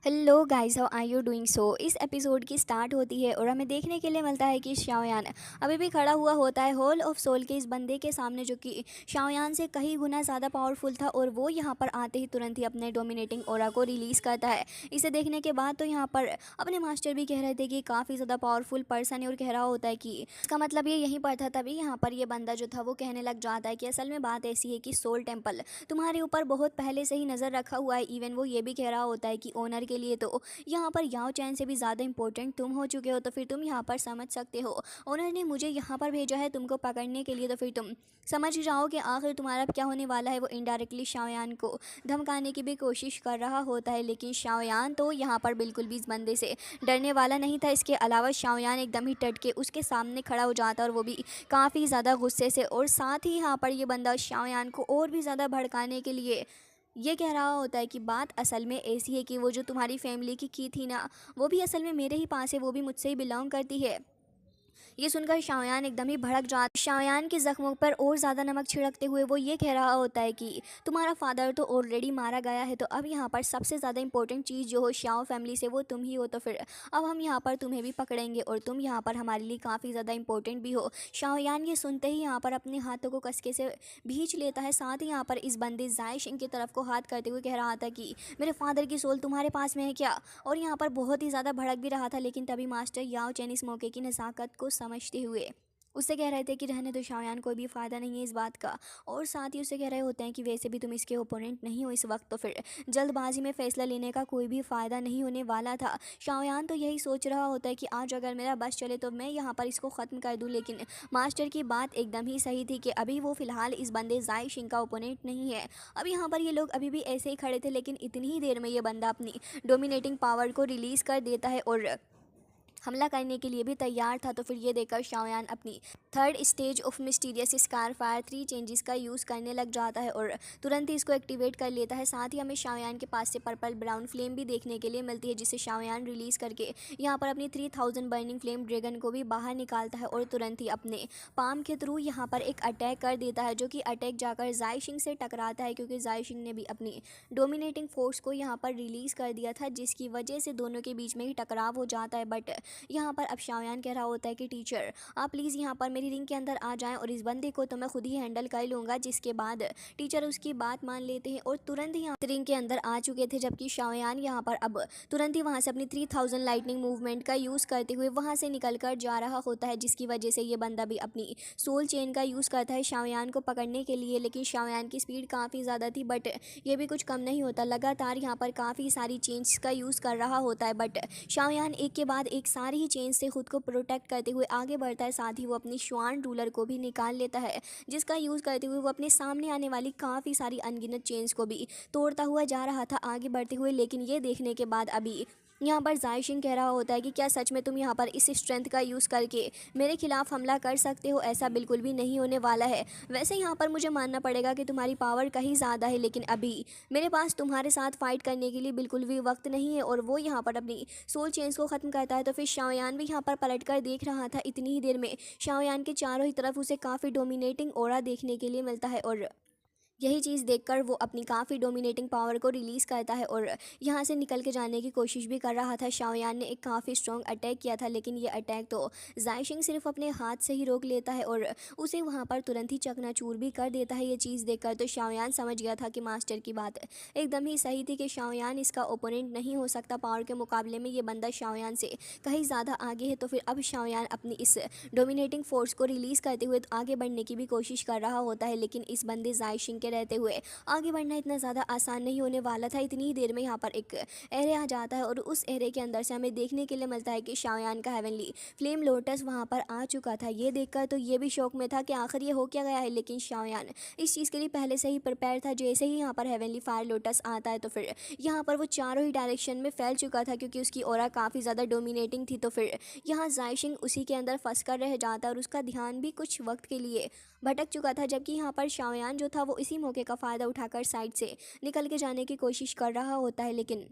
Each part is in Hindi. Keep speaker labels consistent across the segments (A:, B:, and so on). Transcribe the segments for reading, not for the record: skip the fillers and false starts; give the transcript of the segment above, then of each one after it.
A: Hello guys, how are you doing? So इस एपिसोड की स्टार्ट होती है और हमें देखने के लिए मिलता है कि शाओयान अभी भी खड़ा हुआ होता है होल ऑफ सोल के इस बंदे के सामने, जो कि शाओयान से कई गुना ज़्यादा पावरफुल था। और वो यहाँ पर आते ही तुरंत ही अपने डोमिनेटिंग ऑरा को रिलीज़ करता है। इसे देखने के बाद तो यहाँ पर अपने मास्टर भी कह रहे थे कि काफ़ी ज़्यादा पावरफुल पर्सन है, और कह रहा होता है कि इसका मतलब ये यहीं पर था। तभी यहाँ पर ये बंदा जो था वो कहने लग जाता है कि असल में बात ऐसी है कि सोल टेम्पल तुम्हारे ऊपर बहुत पहले से ही नज़र रखा हुआ है। इवन वो ये भी कह रहा होता है कि ओनर के लिए तो यहाँ पर याओ चैन से भी ज़्यादा इंपॉर्टेंट तुम हो चुके हो, तो फिर तुम यहाँ पर समझ सकते हो। ओनर ने मुझे यहाँ पर भेजा है तुमको पकड़ने के लिए, तो फिर तुम समझ जाओ कि आखिर तुम्हारा क्या होने वाला है। वो इनडायरेक्टली शाओयान को धमकाने की भी कोशिश कर रहा होता है, लेकिन शाओयान तो यहाँ पर बिल्कुल भी इस बंदे से डरने वाला नहीं था। इसके अलावा शाओयान एकदम ही डट के उसके सामने खड़ा हो जाता है, और वो भी काफ़ी ज़्यादा गुस्से से। और साथ ही यहाँ पर ये बंदा शाओयान को और भी ज़्यादा भड़काने के लिए ये कह रहा होता है कि बात असल में ऐसी है कि वो जो तुम्हारी फैमिली की थी ना, वो भी असल में मेरे ही पास है, वो भी मुझसे ही बिलोंग करती है। ये सुनकर शाओयान एकदम ही भड़क जाता। शाओयान के जख्मों पर और ज़्यादा नमक छिड़कते हुए वो ये कह रहा होता है कि तुम्हारा फादर तो ऑलरेडी मारा गया है, तो अब यहाँ पर सबसे ज़्यादा इंपॉर्टेंट चीज़ जो हो शाओ फैमिली से, वो तुम ही हो। तो फिर अब हम यहाँ पर तुम्हें भी पकड़ेंगे, और तुम यहाँ पर हमारे लिए काफ़ी ज़्यादा इंपॉर्टेंट भी हो। शाओयान ये सुनते ही यहाँ पर अपने हाथों को कसके से भींच लेता है। साथ ही यहाँ पर इस बंदे जायशिंग की तरफ को हाथ करते हुए कह रहा था कि मेरे फादर की सोल तुम्हारे पास में है क्या? और यहाँ पर बहुत ही ज़्यादा भड़क भी रहा था, लेकिन तभी मास्टर याओ चैन इस मौके की नज़ाकत को समझते हुए उससे कह रहे थे कि रहने दो शाओयान, कोई भी फ़ायदा नहीं है इस बात का। और साथ ही उससे कह रहे होते हैं कि वैसे भी तुम इसके ओपोनेंट नहीं हो इस वक्त, तो फिर जल्दबाजी में फ़ैसला लेने का कोई भी फ़ायदा नहीं होने वाला था। शाओयान तो यही सोच रहा होता है कि आज अगर मेरा बस चले तो मैं यहाँ पर इसको ख़त्म कर दूँ, लेकिन मास्टर की बात एकदम ही सही थी कि अभी वो फ़िलहाल इस बंदे जाई शिंग का ओपोनेंट नहीं है। अब यहाँ पर ये लोग अभी भी ऐसे ही खड़े थे, लेकिन इतनी ही देर में ये बंदा अपनी डोमिनेटिंग पावर को रिलीज़ कर देता है और हमला करने के लिए भी तैयार था। तो फिर ये देखकर शाओयान अपनी third stage of mysterious scar fire 3 changes का यूज़ करने लग जाता है और तुरंत ही इसको एक्टिवेट कर लेता है। साथ ही हमें शाओयान के पास से पर्पल ब्राउन फ्लेम भी देखने के लिए मिलती है, जिसे शाओयान रिलीज़ करके यहाँ पर अपनी 3000 बर्निंग फ्लेम ड्रैगन को भी बाहर निकालता है, और तुरंत ही अपने पाम के थ्रू यहाँ पर एक अटैक कर देता है, जो कि अटैक जाकर जायशिंग से टकराता है, क्योंकि जायशिंग ने भी अपनी डोमिनेटिंग फोर्स को यहाँ पर रिलीज़ कर दिया था, जिसकी वजह से दोनों के बीच में ही टकराव हो जाता है। बट यहाँ पर अब शाओयान कह रहा होता है कि टीचर आप प्लीज़ यहाँ पर मेरी रिंग के अंदर आ जाएं, और इस बंदे को तो मैं खुद ही हैंडल कर लूँगा। जिसके बाद टीचर उसकी बात मान लेते हैं और तुरंत ही यहाँ रिंग के अंदर आ चुके थे, जबकि शाओयान यहाँ पर अब तुरंत ही वहाँ से अपनी 3000 लाइटनिंग मूवमेंट का यूज़ करते हुए वहाँ से निकल कर जा रहा होता है, जिसकी वजह से ये बंदा भी अपनी सोल चेन का यूज़ करता है शाओयान को पकड़ने के लिए। लेकिन शाओयान की स्पीड काफ़ी ज़्यादा थी, बट ये भी कुछ कम नहीं होता, लगातार यहाँ पर काफ़ी सारी चेंज का यूज़ कर रहा होता है। बट शाओयान एक के बाद एक सारी ही चेंज से खुद को प्रोटेक्ट करते हुए आगे बढ़ता है। साथ ही वो अपनी श्वान रूलर को भी निकाल लेता है, जिसका यूज़ करते हुए वो अपने सामने आने वाली काफ़ी सारी अनगिनत चेंज को भी तोड़ता हुआ जा रहा था आगे बढ़ते हुए। लेकिन ये देखने के बाद अभी यहाँ पर जायशिंग कह रहा होता है कि क्या सच में तुम यहाँ पर इस स्ट्रेंथ का यूज़ करके मेरे खिलाफ हमला कर सकते हो? ऐसा बिल्कुल भी नहीं होने वाला है। वैसे यहाँ पर मुझे मानना पड़ेगा कि तुम्हारी पावर कहीं ज़्यादा है, लेकिन अभी मेरे पास तुम्हारे साथ फाइट करने के लिए बिल्कुल भी वक्त नहीं है। और वो यहाँ पर अपनी सोल चेंज को ख़त्म करता है। तो फिर शाओयान भी यहाँ पर पलट कर देख रहा था। इतनी ही देर में शाओयान के चारों ही तरफ उसे काफ़ी डोमिनेटिंग ऑरा देखने के लिए मिलता है, और यही चीज़ देखकर वो अपनी काफ़ी डोमिनेटिंग पावर को रिलीज़ करता है और यहाँ से निकल के जाने की कोशिश भी कर रहा था। शाओयान ने एक काफ़ी स्ट्रॉन्ग अटैक किया था, लेकिन ये अटैक तो जायशिंग सिर्फ अपने हाथ से ही रोक लेता है और उसे वहाँ पर तुरंत ही चकनाचूर भी कर देता है। ये चीज़ देखकर तो शाओयान समझ गया था कि मास्टर की बात एकदम ही सही थी कि शाओयान इसका ओपोनेंट नहीं हो सकता। पावर के मुकाबले में ये बंदा शाओयान से कहीं ज़्यादा आगे है। तो फिर अब शाओयान अपनी इस डोमिनेटिंग फोर्स को रिलीज़ करते हुए आगे बढ़ने की भी कोशिश कर रहा होता है, लेकिन इस बंदे जायशिंग के रहते हुए आगे बढ़ना इतना ज़्यादा आसान नहीं होने वाला था। इतनी ही देर में यहाँ पर एक एरे आ जाता है, और उस एरे के अंदर से हमें देखने के लिए मिलता है कि शाओयान का हेवनली फ्लेम लोटस वहाँ पर आ चुका था। ये देखकर तो ये भी शौक में था कि आखिर ये हो क्या गया है, लेकिन शाओयान इस चीज़ के लिए पहले से ही प्रिपेयर था। जैसे ही यहाँ पर हेवनली फायर लोटस आता है, तो फिर यहाँ पर वो चारों ही डायरेक्शन में फैल चुका था, क्योंकि उसकी ऑरा काफ़ी ज़्यादा डोमिनेटिंग थी। तो फिर यहाँ जायशिंग उसी के अंदर फंस कर रह जाता है, और उसका ध्यान भी कुछ वक्त के लिए भटक चुका था। जबकि यहाँ पर शाओयान जो था वो इसी मौके का फ़ायदा उठाकर साइड से निकल के जाने की कोशिश कर रहा होता है, लेकिन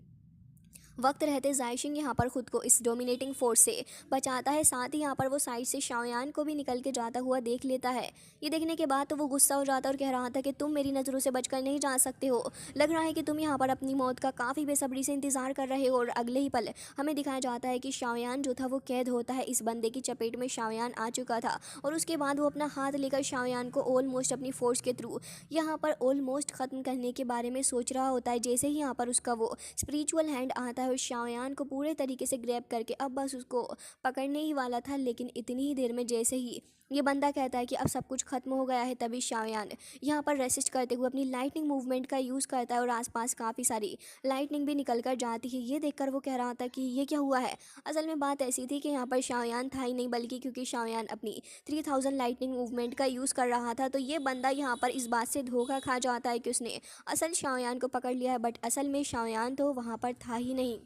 A: वक्त रहते जायशिंग यहाँ पर खुद को इस डोमिनेटिंग फोर्स से बचाता है। साथ ही यहाँ पर वो साइड से शाओयान को भी निकल के जाता हुआ देख लेता है। ये देखने के बाद तो वो गुस्सा हो जाता है और कह रहा था कि तुम मेरी नज़रों से बचकर नहीं जा सकते हो। लग रहा है कि तुम यहाँ पर अपनी मौत का काफ़ी बेसब्री से इंतजार कर रहे हो। और अगले ही पल हमें दिखाया जाता है कि शाओयान जो था वो कैद होता है। इस बंदे की चपेट में शाओयान आ चुका था और उसके बाद वो अपना हाथ लेकर शाओयान को ऑलमोस्ट अपनी फोर्स के थ्रू यहाँ पर ऑलमोस्ट ख़त्म करने के बारे में सोच रहा होता है। जैसे ही यहाँ पर उसका वो स्पिरिचुअल हैंड आता है और शाओयान को पूरे तरीके से ग्रैब करके अब बस उसको पकड़ने ही वाला था, लेकिन इतनी ही देर में जैसे ही ये बंदा कहता है कि अब सब कुछ खत्म हो गया है, तभी शाओयान यहाँ पर रेसिस्ट करते हुए अपनी लाइटनिंग मूवमेंट का यूज़ करता है और आसपास काफ़ी सारी लाइटनिंग भी निकल कर जाती है। ये देखकर वो कह रहा था कि ये क्या हुआ है। असल में बात ऐसी थी कि यहाँ पर शाओयान था ही नहीं, बल्कि क्योंकि शाओयान अपनी 3000 लाइटनिंग मूवमेंट का यूज़ कर रहा था, तो ये बंदा यहाँ पर इस बात से धोखा खा जाता है कि उसने असल शाओयान को पकड़ लिया है, बट असल में शाओयान तो वहाँ पर था ही नहीं।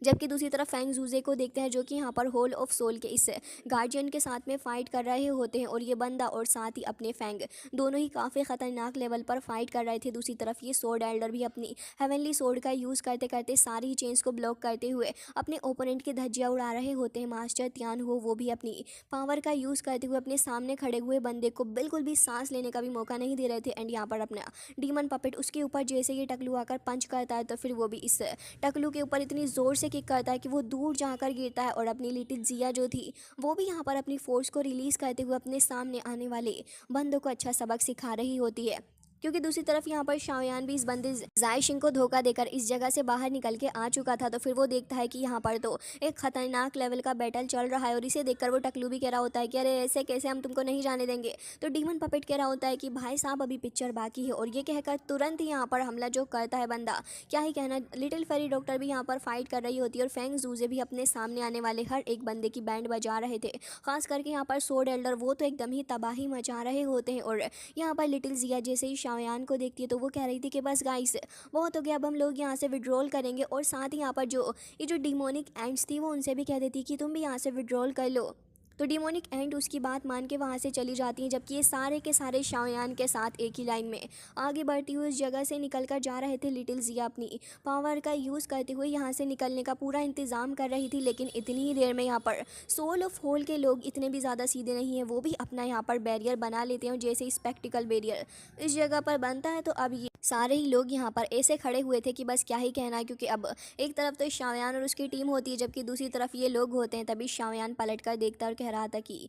A: जबकि दूसरी तरफ फैंग जूजे को देखते हैं जो कि यहाँ पर होल ऑफ सोल के इस गार्जियन के साथ में फ़ाइट कर रहे होते हैं और ये बंदा और साथ ही अपने फैंग दोनों ही काफ़ी ख़तरनाक लेवल पर फाइट कर रहे थे। दूसरी तरफ ये सोर्ड एल्डर भी अपनी हेवनली सोर्ड का यूज़ करते करते सारी चेंज को ब्लॉक करते हुए अपने ओपोनेंट की धज्जियाँ उड़ा रहे होते हैं। मास्टर त्यान हो वो भी अपनी पावर का यूज़ करते हुए अपने सामने खड़े हुए बंदे को बिल्कुल भी सांस लेने का भी मौका नहीं दे रहे थे। एंड यहाँ पर अपना डीमन पपेट उसके ऊपर जैसे ये टकलू आकर पंच करता है तो फिर वो भी इस टकलू के ऊपर इतनी ज़ोर से किक करता है कि वो दूर जाकर गिरता है और अपनी लिटिल जिया जो थी वो भी यहाँ पर अपनी फोर्स को रिलीज़ करते हुए अपने सामने आने वाले बंदों को अच्छा सबक सिखा रही होती है। क्योंकि दूसरी तरफ यहाँ पर शाओयान भी इस बंदे जायशिंग को धोखा देकर इस जगह से बाहर निकल के आ चुका था, तो फिर वो देखता है कि यहाँ पर तो एक खतरनाक लेवल का बैटल चल रहा है और इसे देखकर वो टकलू भी कह रहा होता है कि अरे ऐसे कैसे, हम तुमको नहीं जाने देंगे। तो डीमन पपेट कह रहा होता है कि भाई साहब अभी पिक्चर बाकी है, और ये कहकर तुरंत ही यहाँ पर हमला जो करता है बंदा, क्या ही कहना। लिटिल फेरी डॉक्टर भी यहाँ पर फाइट कर रही होती है और फैंग जूजे भी अपने सामने आने वाले हर एक बंदे की बैंड बजा रहे थे। खास करके यहाँ पर सोर्ड एल्डर वो तो एकदम ही तबाही मचा रहे होते हैं। और यहाँ पर लिटिल जिया जैसे ही शाओयान को देखती है तो वो कह रही थी कि बस गाइस बहुत हो गया, अब हम लोग यहाँ से विड्रॉल करेंगे। और साथ ही यहाँ पर जो ये जो डिमोनिक एंड्स थी वो उनसे भी कह देती कि तुम भी यहाँ से विड्रॉल कर लो। तो डिमोनिक एंड उसकी बात मान के वहाँ से चली जाती हैं, जबकि ये सारे के सारे शाओयान के साथ एक ही लाइन में आगे बढ़ती हुई उस जगह से निकल कर जा रहे थे। लिटिल जिया अपनी पावर का यूज़ करते हुए यहाँ से निकलने का पूरा इंतज़ाम कर रही थी, लेकिन इतनी ही देर में यहाँ पर सोल ऑफ होल के लोग इतने भी ज़्यादा सीधे नहीं हैं, वो भी अपना यहाँ पर बैरियर बना लेते हैं। जैसे स्पेक्टिकल बैरियर इस जगह पर बनता है तो अब ये सारे ही लोग यहाँ पर ऐसे खड़े हुए थे कि बस क्या ही कहना है, क्योंकि अब एक तरफ तो शाओयान और उसकी टीम होती है जबकि दूसरी तरफ ये लोग होते हैं। तभी शाओयान पलट कर देखता और कह रहा था कि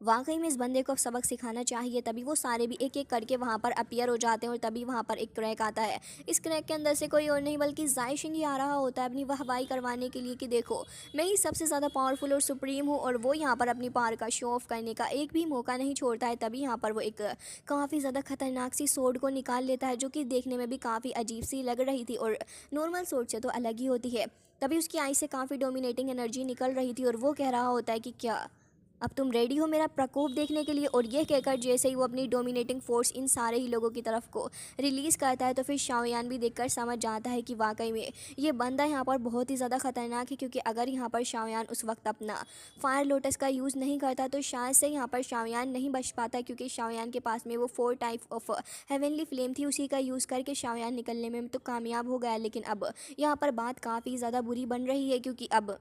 A: वाकई में इस बंदे को सबक सिखाना चाहिए। तभी वो सारे भी एक एक करके वहाँ पर अपीयर हो जाते हैं और तभी वहाँ पर एक क्रैक आता है। इस क्रैक के अंदर से कोई और नहीं बल्कि जायशिंग ही आ रहा होता है अपनी वाहवाही करवाने के लिए कि देखो मैं ही सबसे ज़्यादा पावरफुल और सुप्रीम हूँ, और वो यहाँ पर अपनी पावर का शो ऑफ करने का एक भी मौका नहीं छोड़ता है। तभी यहाँ पर वो एक काफ़ी ज़्यादा खतरनाक सी सोर्ड को निकाल लेता है जो कि देखने में भी काफ़ी अजीब सी लग रही थी और नॉर्मल सोर्ड से तो अलग ही होती है। तभी उसकी आई से काफ़ी डोमिनेटिंग एनर्जी निकल रही थी और वो कह रहा होता है कि क्या अब तुम रेडी हो मेरा प्रकोप देखने के लिए। और ये कहकर जैसे ही वो अपनी डोमिनेटिंग फोर्स इन सारे ही लोगों की तरफ को रिलीज़ करता है तो फिर शाओयान भी देखकर समझ जाता है कि वाकई में ये बंदा यहाँ पर बहुत ही ज़्यादा ख़तरनाक है, क्योंकि अगर यहाँ पर शाओयान उस वक्त अपना फायर लोटस का यूज़ नहीं करता तो शायद से यहाँ पर शाओयान नहीं बच पाता, क्योंकि शाओयान के पास में वो 4 टाइप ऑफ हेवनली फ्लेम थी, उसी का यूज़ करके शाओयान निकलने में तो कामयाब हो गया। लेकिन अब यहाँ पर बात काफ़ी ज़्यादा बुरी बन रही है, क्योंकि अब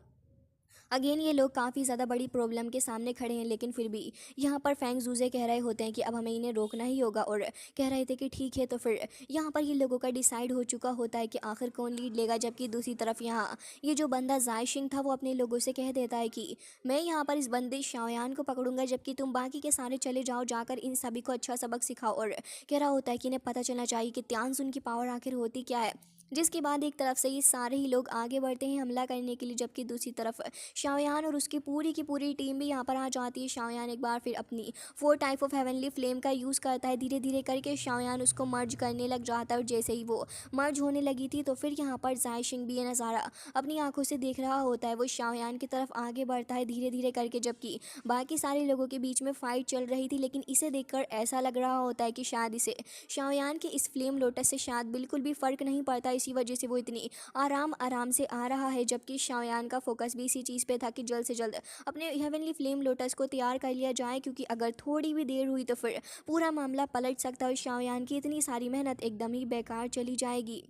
A: अगेन ये लोग काफ़ी ज़्यादा बड़ी प्रॉब्लम के सामने खड़े हैं। लेकिन फिर भी यहाँ पर फैंग जूजे कह रहे होते हैं कि अब हमें इन्हें रोकना ही होगा, और कह रहे थे कि ठीक है। तो फिर यहाँ पर ये लोगों का डिसाइड हो चुका होता है कि आखिर कौन लीड लेगा। जबकि दूसरी तरफ यहाँ ये जो बंदा जायशिंग था वो अपने लोगों से कह देता है कि मैं यहाँ पर इस बंदे शाओयान को पकड़ूंगा, जबकि तुम बाकी के सारे चले जाओ, जाकर इन सभी को अच्छा सबक सिखाओ। और कह रहा होता है कि इन्हें पता चलना चाहिए कि त्यानसुन की पावर आखिर होती क्या है। जिसके बाद एक तरफ से ये सारे ही लोग आगे बढ़ते हैं हमला करने के लिए, जबकि दूसरी तरफ शाओयान और उसकी पूरी की पूरी टीम भी यहाँ पर आ जाती है। शाओयान एक बार फिर अपनी 4 टाइप ऑफ हेवनली फ्लेम का यूज़ करता है। धीरे धीरे करके शाओयान उसको मर्ज करने लग जाता है और जैसे ही वो मर्ज होने लगी थी तो फिर यहाँ पर जायशिंग भी ये नज़ारा अपनी आंखों से देख रहा होता है। वो शाओयान की तरफ आगे बढ़ता है धीरे धीरे करके, जबकि बाकी सारे लोगों के बीच में फ़ाइट चल रही थी। लेकिन इसे देखकर ऐसा लग रहा होता है कि शायद इसे शाओयान के इस फ्लेम लोटस से शायद बिल्कुल भी फ़र्क नहीं पड़ता, इसी वजह से वो इतनी आराम आराम से आ रहा है। जबकि शाओयान का फोकस भी इसी चीज़ पे था कि जल्द से जल्द अपने हेवनली फ्लेम लोटस को तैयार कर लिया जाए, क्योंकि अगर थोड़ी भी देर हुई तो फिर पूरा मामला पलट सकता है और शाओयान की इतनी सारी मेहनत एकदम ही बेकार चली जाएगी।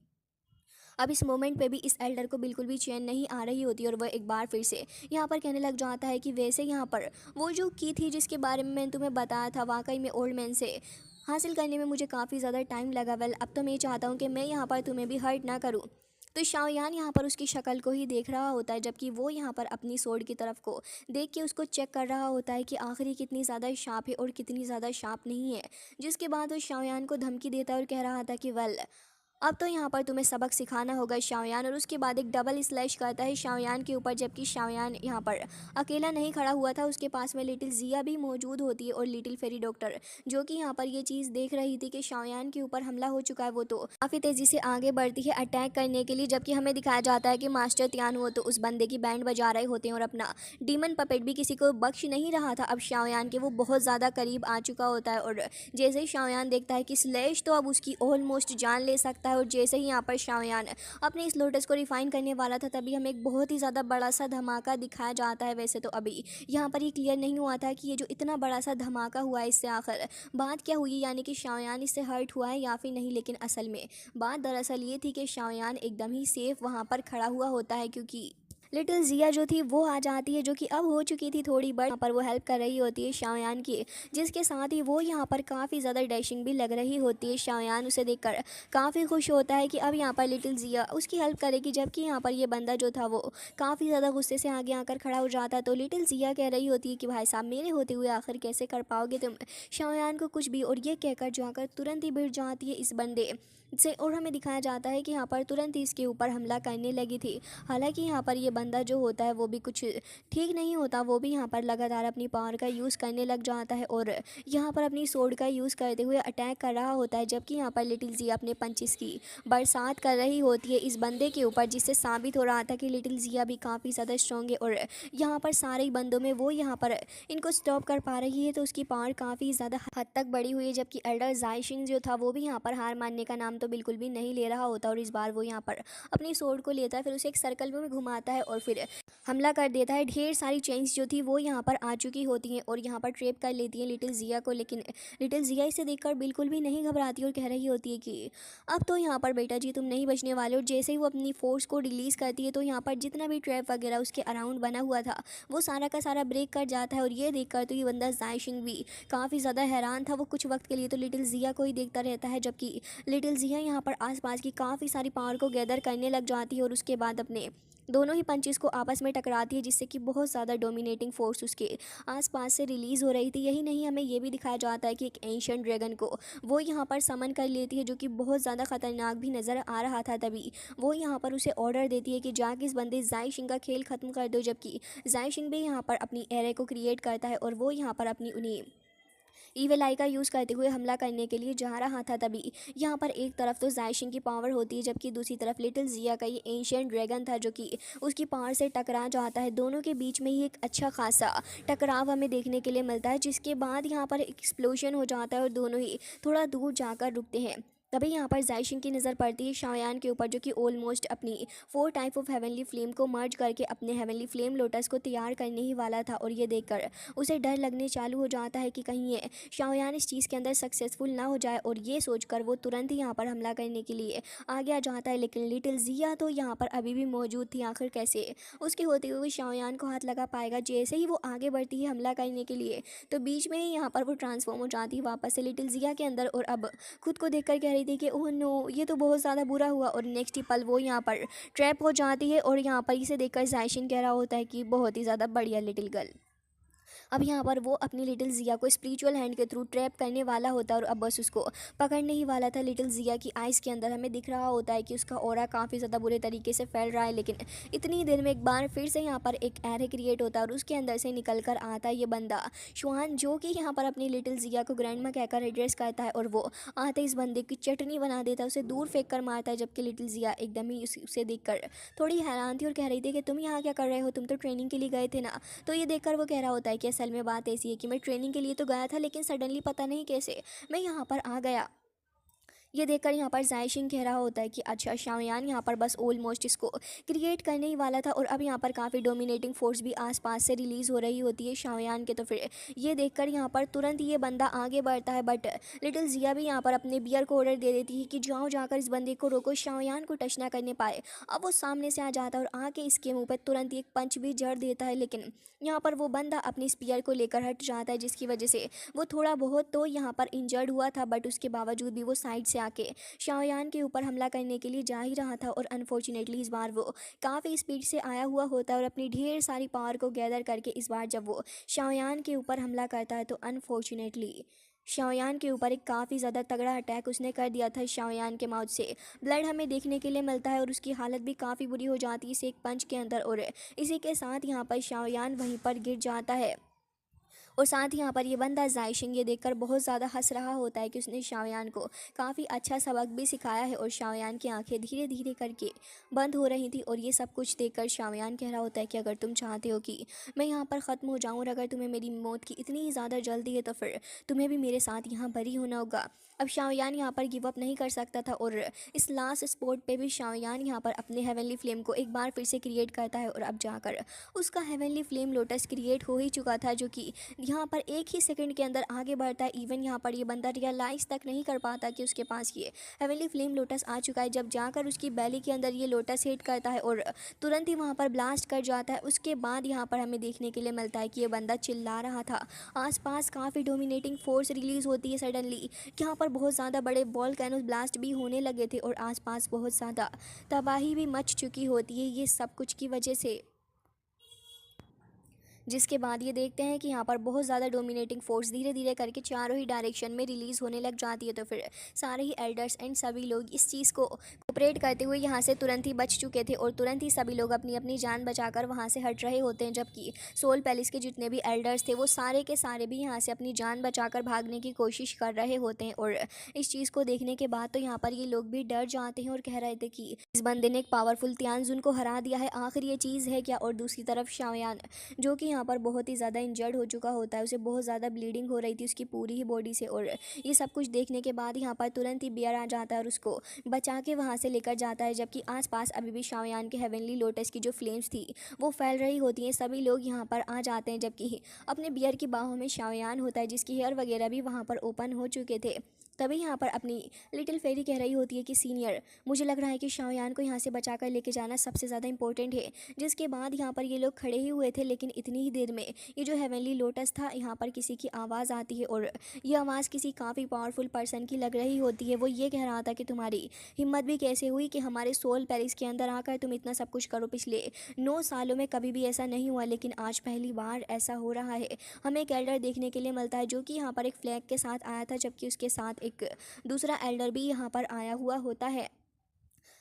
A: अब इस मोमेंट पे भी इस एल्डर को बिल्कुल भी चैन नहीं आ रही होती और वह एक बार फिर से यहाँ पर कहने लग जाता है कि वैसे यहाँ पर वो जो की थी जिसके बारे में मैंने तुम्हें बताया था, वाकई में ओल्ड मैन से हासिल करने में मुझे काफ़ी ज़्यादा टाइम लगा। वेल, अब तो मैं चाहता हूँ कि मैं यहाँ पर तुम्हें भी हर्ट ना करूँ। तो शाओयान यहाँ पर उसकी शक्ल को ही देख रहा होता है, जबकि वो यहाँ पर अपनी सोड की तरफ को देख के उसको चेक कर रहा होता है कि आखिर ये कितनी ज़्यादा शार्प है और कितनी ज़्यादा शार्प नहीं है। जिसके बाद वो शाओयान को धमकी देता है और कह रहा था कि वेल, अब तो यहाँ पर तुम्हें सबक सिखाना होगा शाओयान। और उसके बाद एक डबल स्लैश करता है शाओयान के ऊपर, जबकि शाओयान यहाँ पर अकेला नहीं खड़ा हुआ था, उसके पास में लिटिल जिया भी मौजूद होती है और लिटिल फेरी डॉक्टर, जो कि यहाँ पर ये चीज़ देख रही थी कि शाओयान के ऊपर हमला हो चुका है। वो तो काफ़ी तेज़ी से आगे बढ़ती है अटैक करने के लिए, जबकि हमें दिखाया जाता है कि मास्टर त्यान हो तो उस बंदे की बैंड बजा रहे होते हैं और अपना डीमन पपेट भी किसी को बख्श नहीं रहा था। अब शाओयान के वो बहुत ज़्यादा करीब आ चुका होता है और जैसे ही शाओयान देखता है कि स्लैश तो अब उसकी ऑलमोस्ट जान ले सकता है, और जैसे ही यहाँ पर शाओयान अपने इस लोटस को रिफाइन करने वाला था, तभी हमें एक बहुत ही ज़्यादा बड़ा सा धमाका दिखाया जाता है। वैसे तो अभी यहाँ पर ये क्लियर नहीं हुआ था कि ये जो इतना बड़ा सा धमाका हुआ है इससे आखिर बात क्या हुई, यानी कि शाओयान इससे हर्ट हुआ है या फिर नहीं। लेकिन असल में बात दरअसल ये थी कि शाओयान एकदम ही सेफ वहाँ पर खड़ा हुआ होता है, क्योंकि लिटिल जिया जो थी वो आ जाती है, जो कि अब हो चुकी थी थोड़ी बड़ी। यहाँ पर वो हेल्प कर रही होती है शाओयान की, जिसके साथ ही वो यहाँ पर काफ़ी ज़्यादा डैशिंग भी लग रही होती है। शाओयान उसे देखकर काफ़ी खुश होता है कि अब यहाँ पर लिटिल जिया उसकी हेल्प करेगी, जबकि यहाँ पर ये बंदा जो था वो काफ़ी ज़्यादा गुस्से से आगे आकर खड़ा हो जाता है। तो लिटिल जिया कह रही होती है कि भाई साहब, मेरे होते हुए आखिर कैसे कर पाओगे तुम शाओयान को कुछ भी, और ये कहकर जो आकर तुरंत ही भिड़ जाती है इस बंदे से, और हमें दिखाया जाता है कि यहाँ पर तुरंत ही इसके ऊपर हमला करने लगी थी। हालांकि यहाँ पर ये बंदा जो होता है वो भी कुछ ठीक नहीं होता, वो भी यहाँ पर लगातार अपनी पावर का यूज़ करने लग जाता है और यहाँ पर अपनी सोड का यूज़ करते हुए अटैक कर रहा होता है, जबकि यहाँ पर लिटिल जिया अपने पंचिस की बरसात कर रही होती है इस बंदे के ऊपर, जिससे साबित हो रहा था कि लिटिल जिया भी काफ़ी ज़्यादा स्ट्रॉन्ग है और यहाँ पर सारे ही बंदों में वो यहाँ पर इनको स्टॉप कर पा रही है। तो उसकी पावर काफ़ी ज़्यादा हद तक बढ़ी हुई है, जबकि एल्डर जाइशिंग जो था वो भी यहाँ पर हार मानने का नाम तो बिल्कुल भी नहीं ले रहा होता, और इस बार वो यहाँ पर अपनी सोड को लेता है, फिर उसे एक सर्कल में घुमाता है और फिर हमला कर देता है। ढेर सारी चेंस जो थी वो यहाँ पर आ चुकी होती हैं और यहाँ पर ट्रैप कर लेती हैं लिटिल जिया को। लेकिन लिटिल जिया इसे देखकर बिल्कुल भी नहीं घबराती और कह रही होती है कि अब तो यहाँ पर बेटा जी तुम नहीं बचने वाले। और जैसे ही वो अपनी फोर्स को रिलीज़ करती है तो यहाँ पर जितना भी ट्रैप वगैरह उसके अराउंड बना हुआ था वो सारा का सारा ब्रेक कर जाता है। और ये देखकर तो ये बंदा जाइशिंग भी काफ़ी ज़्यादा हैरान था। वो कुछ वक्त के लिए तो लिटिल जिया को ही देखता रहता है, जबकि लिटिल जिया यहाँ पर आसपास की काफ़ी सारी पावर को गैदर करने लग जाती है और उसके बाद अपने दोनों ही पंचेस को आपस में टकराती है, जिससे कि बहुत ज़्यादा डोमिनेटिंग फोर्स उसके आसपास से रिलीज़ हो रही थी। यही नहीं, हमें ये भी दिखाया जाता है कि एक एंशिएंट ड्रैगन को वो यहाँ पर समन कर लेती है, जो कि बहुत ज़्यादा ख़तरनाक भी नज़र आ रहा था। तभी वो यहाँ पर उसे ऑर्डर देती है कि जाके इस बंदे जाइशिंग का खेल ख़त्म कर दो, जबकि जाइशिंग भी यहाँ पर अपनी एरे को क्रिएट करता है और वो यहाँ पर अपनी उन्हीं ईविल आई का यूज़ करते हुए हमला करने के लिए जा रहा था। तभी यहाँ पर एक तरफ तो जाइशिंग की पावर होती है, जबकि दूसरी तरफ लिटिल जिया का ये एंशिएंट ड्रैगन था, जो कि उसकी पावर से टकरा जाता है। दोनों के बीच में ही एक अच्छा खासा टकराव हमें देखने के लिए मिलता है, जिसके बाद यहाँ पर एक्सप्लोजन हो जाता है और दोनों ही थोड़ा दूर जाकर रुकते हैं। तभी यहाँ पर जाइशिंग की नज़र पड़ती है शाओयान के ऊपर, जो कि ऑलमोस्ट अपनी 4 टाइप ऑफ हेवनली फ्लेम को मर्ज करके अपने हेवनली फ्लेम लोटस को तैयार करने ही वाला था। और ये देखकर उसे डर लगने चालू हो जाता है कि कहीं ये शाओयान इस चीज़ के अंदर सक्सेसफुल ना हो जाए, और ये सोचकर वो तुरंत ही यहाँ पर हमला करने के लिए आगे आ जाता है। लेकिन लिटिल जिया तो यहाँ पर अभी भी मौजूद थी। आखिर कैसे उसके होते हुए शाओयान को हाथ लगा पाएगा। जैसे ही वो आगे बढ़ती है हमला करने के लिए, तो बीच में ही यहाँ पर वो ट्रांसफॉर्म हो जाती है वापस से लिटिल जिया के अंदर, और अब खुद को देखकर कह रही थी कि ओह नो, ये तो बहुत ज़्यादा बुरा हुआ। और नेक्स्ट ही पल वो यहाँ पर ट्रैप हो जाती है, और यहाँ पर इसे देखकर जाइशिन कह रहा होता है कि बहुत ही ज़्यादा बढ़िया लिटिल गर्ल। अब यहाँ पर वो अपनी लिटिल जिया को स्पिरिचुअल हैंड के थ्रू ट्रैप करने वाला होता है, और अब बस उसको पकड़ने ही वाला था। लिटिल जिया की आइज़ के अंदर हमें दिख रहा होता है कि उसका ऑरा काफ़ी ज़्यादा बुरे तरीके से फैल रहा है। लेकिन इतनी देर में एक बार फिर से यहाँ पर एक एरे क्रिएट होता है और उसके अंदर से निकल कर आता है ये बंदा शुआन, जो कि यहाँ पर अपनी लिटिल जिया को ग्रैंडमा कहकर एड्रेस करता है, और वो आते इस बंदे की चटनी बना देता है, उसे दूर फेंक कर मारता है। जबकि लिटिल जिया एकदम ही उसे देखकर थोड़ी हैरान थी और कह रही थी कि तुम यहाँ क्या कर रहे हो, तुम तो ट्रेनिंग के लिए गए थे ना। तो ये देखकर वो कह रहा होता है कि असल में बात ऐसी है कि मैं ट्रेनिंग के लिए तो गया था, लेकिन सडनली पता नहीं कैसे मैं यहाँ पर आ गया। ये देखकर यहाँ पर जायशिंग कह रहा होता है कि अच्छा शाओयान यहाँ पर बस ऑलमोस्ट इसको क्रिएट करने ही वाला था, और अब यहाँ पर काफ़ी डोमिनेटिंग फोर्स भी आसपास से रिलीज़ हो रही होती है शाओयान के। तो फिर ये देखकर यहाँ पर तुरंत ये बंदा आगे बढ़ता है, बट लिटिल जिया भी यहाँ पर अपने बियर को ऑर्डर दे देती है कि जाओ जाकर इस बंदे को रोको, शाओयान को टच ना करने पाए। अब वो सामने से आ जाता है और आके इसके मुंह पर तुरंत एक पंच भी जड़ देता है, लेकिन यहाँ पर वो बंदा अपनी स्पीयर को लेकर हट जाता है, जिसकी वजह से वो थोड़ा बहुत तो यहाँ पर इंजर्ड हुआ था, बट उसके बावजूद भी वो साइड से आके शाओयान के ऊपर हमला करने के लिए जा ही रहा था। और अनफॉर्चुनेटली इस बार वो काफ़ी स्पीड से आया हुआ होता है और अपनी ढेर सारी पावर को गैदर करके इस बार जब वो शाओयान के ऊपर हमला करता है तो अनफॉर्चुनेटली शाओयान के ऊपर एक काफ़ी ज़्यादा तगड़ा अटैक उसने कर दिया था। शाओयान के माउथ से ब्लड हमें देखने के लिए मिलता है और उसकी हालत भी काफ़ी बुरी हो जाती है इस एक पंच के अंदर, और इसी के साथ यहाँ पर शाओयान वहीं पर गिर जाता है। और साथ ही यहाँ पर ये बंदा जायशिंग ये देखकर बहुत ज़्यादा हंस रहा होता है कि उसने शाओयान को काफ़ी अच्छा सबक भी सिखाया है, और शाओयान की आंखें धीरे धीरे करके बंद हो रही थी। और ये सब कुछ देखकर शाओयान कह रहा होता है कि अगर तुम चाहते हो कि मैं यहाँ पर ख़त्म हो जाऊँ और अगर तुम्हें मेरी मौत की इतनी ही ज़्यादा जल्दी है तो फिर तुम्हें भी मेरे साथ यहाँ बरी होना होगा। अब शाओयान यहाँ पर गिव अप नहीं कर सकता था, और इस लास्ट स्पॉट पे भी शाओयान यहाँ पर अपने हेवनली फ्लेम को एक बार फिर से क्रिएट करता है, और अब जाकर उसका हेवनली फ्लेम लोटस क्रिएट हो ही चुका था, जो कि यहाँ पर एक ही सेकंड के अंदर आगे बढ़ता है। इवन यहाँ पर ये बंदा रियलाइज़ तक नहीं कर पाता कि उसके पास ये हेवनली फ्लेम लोटस आ चुका है, जब जाकर उसकी बैली के अंदर ये लोटस हिट करता है और तुरंत ही वहाँ पर ब्लास्ट कर जाता है। उसके बाद यहाँ पर हमें देखने के लिए मिलता है कि ये बंदा चिल्ला रहा था, आसपास काफ़ी डोमिनेटिंग फोर्स रिलीज़ होती है सडनली, यहाँ पर बहुत ज़्यादा बड़े वॉल्केनोस ब्लास्ट भी होने लगे थे और आसपास बहुत ज़्यादा तबाही भी मच चुकी होती है ये सब कुछ की वजह से। जिसके बाद ये देखते हैं कि यहाँ पर बहुत ज़्यादा डोमिनेटिंग फोर्स धीरे धीरे करके चारों ही डायरेक्शन में रिलीज़ होने लग जाती है। तो फिर सारे ही एल्डर्स एंड सभी लोग इस चीज़ को कोऑपरेट करते हुए यहाँ से तुरंत ही बच चुके थे, और तुरंत ही सभी लोग अपनी अपनी जान बचाकर वहाँ से हट रहे होते हैं, जबकि सोल पैलेस के जितने भी एल्डर्स थे वो सारे के सारे भी यहाँ से अपनी जान बचाकर भागने की कोशिश कर रहे होते हैं। और इस चीज़ को देखने के बाद तो यहाँ पर ये लोग भी डर जाते हैं और कह रहे थे कि इस बंदे ने एक पावरफुल तियानजुन को हरा दिया है, आखिर ये चीज़ है क्या। और दूसरी तरफ शाओयान जो कि यहाँ पर बहुत ही ज़्यादा इंजर्ड हो चुका होता है, उसे बहुत ज़्यादा ब्लीडिंग हो रही थी उसकी पूरी ही बॉडी से, और ये सब कुछ देखने के बाद यहाँ पर तुरंत ही बियर आ जाता है और उसको बचा के वहाँ से लेकर जाता है, जबकि आसपास अभी भी शाओयान के हेवनली लोटस की जो फ्लेम्स थी वो फैल रही होती हैं। सभी लोग यहाँ पर आ जाते हैं, जबकि अपने बियर की बाहों में शाओयान होता है जिसकी हेयर वगैरह भी वहाँ पर ओपन हो चुके थे। तभी यहाँ पर अपनी लिटिल फेरी कह रही होती है कि सीनियर, मुझे लग रहा है कि शाओयान को यहाँ से बचा कर लेके जाना सबसे ज़्यादा इंपॉर्टेंट है। जिसके बाद यहाँ पर ये लोग खड़े ही हुए थे, लेकिन इतनी ही देर में ये जो हेवनली लोटस था यहाँ पर किसी की आवाज़ आती है, और ये आवाज़ किसी काफ़ी पावरफुल पर्सन की लग रही होती है। वो ये कह रहा था कि तुम्हारी हिम्मत भी कैसे हुई कि हमारे सोल पैलेस के अंदर आकर तुम इतना सब कुछ करो। पिछले 9 सालों में कभी भी ऐसा नहीं हुआ, लेकिन आज पहली बार ऐसा हो रहा है। हमें एक एल्डर देखने के लिए मिलता है जो कि यहाँ पर एक फ्लैग के साथ आया था, जबकि उसके साथ एक दूसरा एल्डर भी यहाँ पर आया हुआ होता है।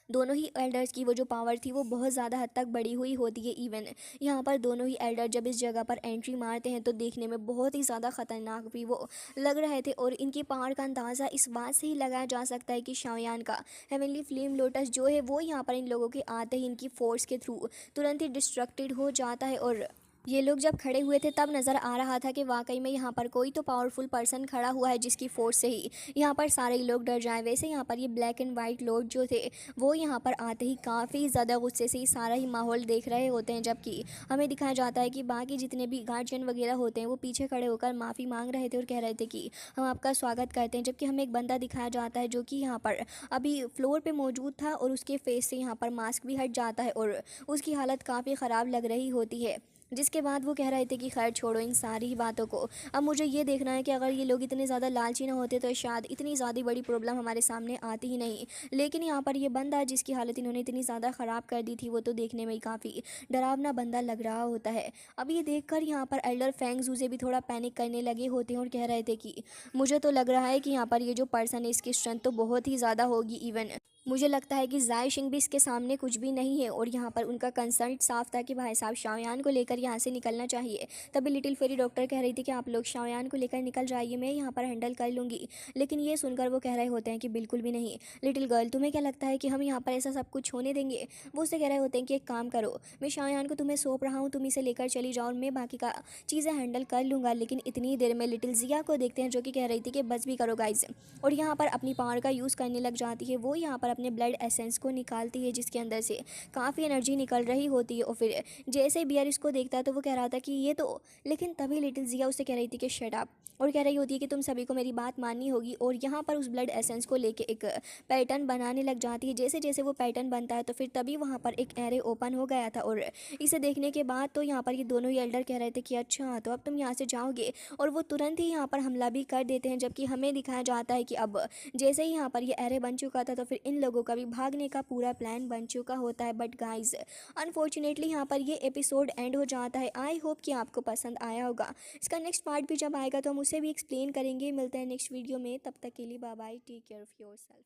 A: दोनों ही एल्डर्स की वो जो पावर थी वो बहुत ज़्यादा हद तक बढ़ी हुई होती है। इवन यहाँ पर दोनों ही एल्डर जब इस जगह पर एंट्री मारते हैं तो देखने में बहुत ही ज़्यादा ख़तरनाक भी वो लग रहे थे, और इनकी पावर का अंदाज़ा इस बात से ही लगाया जा सकता है कि शाओयान का हेवनली फ्लेम लोटस जो है वो यहाँ पर इन लोगों के आते ही इनकी फोर्स के थ्रू तुरंत ही डिस्ट्रक्टेड हो जाता है। और ये लोग जब खड़े हुए थे तब नज़र आ रहा था कि वाकई में यहाँ पर कोई तो पावरफुल पर्सन खड़ा हुआ है जिसकी फोर्स से ही यहाँ पर सारे लोग डर जाएं। वैसे यहाँ पर ये ब्लैक एंड वाइट लॉर्ड जो थे वो यहाँ पर आते ही काफ़ी ज़्यादा गुस्से से ही सारा ही माहौल देख रहे होते हैं, जबकि हमें दिखाया जाता है कि बाकी जितने भी गार्जियन वगैरह होते हैं वो पीछे खड़े होकर माफ़ी मांग रहे थे और कह रहे थे कि हम आपका स्वागत करते हैं। जबकि हमें एक बंदा दिखाया जाता है जो कि यहाँ पर अभी फ्लोर पर मौजूद था और उसके फेस से यहाँ पर मास्क भी हट जाता है और उसकी हालत काफ़ी ख़राब लग रही होती है। जिसके बाद वो कह रहे थे कि खैर छोड़ो इन सारी ही बातों को, अब मुझे ये देखना है कि अगर ये लोग इतने ज़्यादा लालची ना होते तो शायद इतनी ज़्यादा बड़ी प्रॉब्लम हमारे सामने आती ही नहीं। लेकिन यहाँ पर ये बंदा जिसकी हालत इन्होंने इतनी ज़्यादा ख़राब कर दी थी वो तो देखने में ही काफ़ी डरावना बंदा लग रहा होता है। अब ये देखकर यहाँ पर एल्डर फेंगजू भी थोड़ा पैनिक करने लगे होते हैं और कह रहे थे कि मुझे तो लग रहा है कि यहाँ पर ये जो पर्सन है इसकी स्ट्रेंथ तो बहुत ही ज़्यादा होगी। इवन मुझे लगता है कि ज़ाय सिंह भी इसके सामने कुछ भी नहीं है और यहाँ पर उनका कंसर्न साफ था कि भाई साहब शाओयान को लेकर यहाँ से निकलना चाहिए। तभी लिटिल फेरी डॉक्टर कह रही थी कि आप लोग शाओयान को लेकर निकल जाइए, मैं यहाँ पर हैंडल कर लूँगी। लेकिन ये सुनकर वो कह रहे होते हैं कि बिल्कुल भी नहीं, लिटिल गर्ल तुम्हें क्या लगता है कि हम यहाँ पर ऐसा सब कुछ होने देंगे। वो उससे कह रहे होते हैं कि एक काम करो, मैं शाओयान को तुम्हें सौंप रहा हूँ, तुम इसे लेकर चली जाओ और मैं बाकी का चीज़ें हैंडल कर लूँगा। लेकिन इतनी देर में लिटिल जिया को देखते हैं जो कि कह रही थी कि बस भी करो गाइज, और यहाँ पर अपनी पावर का यूज़ करने लग जाती है। वो यहाँ पर अपने ब्लड एसेंस को निकालती है जिसके अंदर से काफ़ी एनर्जी निकल रही होती है। और फिर जैसे बियर इसको देखता है तो वो कह रहा था कि ये तो, लेकिन तभी लिटिल जिया उसे कह रही थी कि शट अप, और कह रही होती है कि तुम सभी को मेरी बात माननी होगी। और यहाँ पर उस ब्लड एसेंस को लेके एक पैटर्न बनाने लग जाती है। जैसे जैसे वो पैटर्न बनता है तो फिर तभी वहाँ पर एक एरे ओपन हो गया था। और इसे देखने के बाद तो यहाँ पर ये दोनों ही एल्डर कह रहे थे कि अच्छा तो अब तुम यहाँ से जाओगे, और वो तुरंत ही यहाँ पर हमला भी कर देते हैं। जबकि हमें दिखाया जाता है कि अब जैसे ही यहाँ पर ये एरे बन चुका था तो फिर इन लोगों का भी भागने का पूरा प्लान बन चुका होता है। बट गाइज अनफॉर्चुनेटली यहाँ पर ये एपिसोड एंड हो जाता है। आई होप कि आपको पसंद आया होगा। इसका नेक्स्ट पार्ट भी जब आएगा तो हम उसे भी एक्सप्लेन करेंगे। मिलते हैं नेक्स्ट वीडियो में, तब तक के लिए bye bye, take care of yourself.